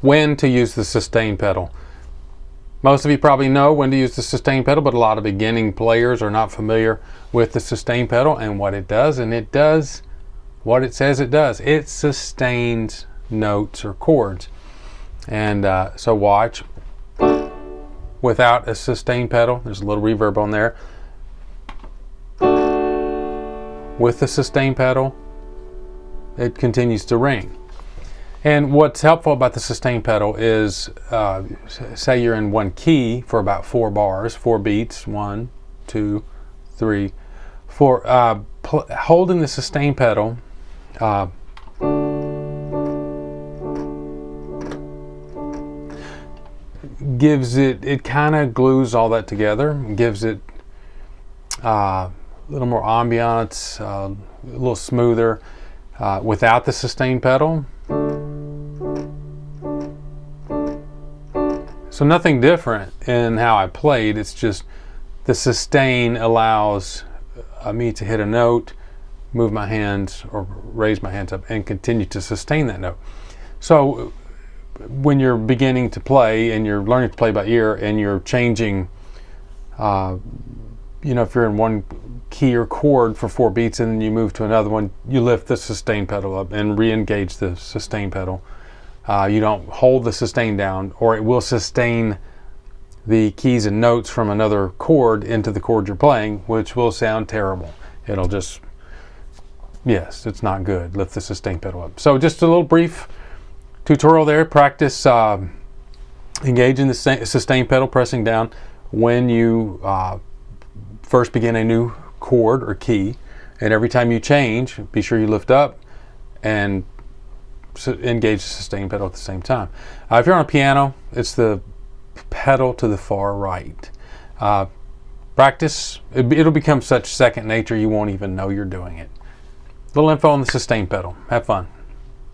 When to use the sustain pedal. Most of you probably know when to use the sustain pedal, but a lot of beginning players are not familiar with the sustain pedal and what it does. And it does what it says it does. It sustains notes or chords. And so watch. Without a sustain pedal, there's a little reverb on there. With the sustain pedal, it continues to ring. And what's helpful about the sustain pedal is, say you're in one key for about 4 bars, 4 beats, 1, 2, 3, 4. Holding the sustain pedal gives it kind of glues all that together, gives it a little more ambiance, a little smoother. Without the sustain pedal, so nothing different in how I played. It's just the sustain allows me to hit a note, move my hands or raise my hands up and continue to sustain that note. So when you're beginning to play and you're learning to play by ear and you're changing, if you're in one key or chord for 4 beats and then you move to another one, you lift the sustain pedal up and re-engage the sustain pedal. You don't hold the sustain down, or it will sustain the keys and notes from another chord into the chord you're playing, which will sound terrible. It'll just, yes, it's not good. Lift the sustain pedal up. So just a little brief tutorial there. Practice engaging the sustain pedal, pressing down when you first begin a new chord or key, and every time you change, be sure you lift up and engage the sustain pedal at the same time. If you're on a piano, it's the pedal to the far right. Practice, it'll become such second nature you won't even know you're doing it. Little info on the sustain pedal. Have fun.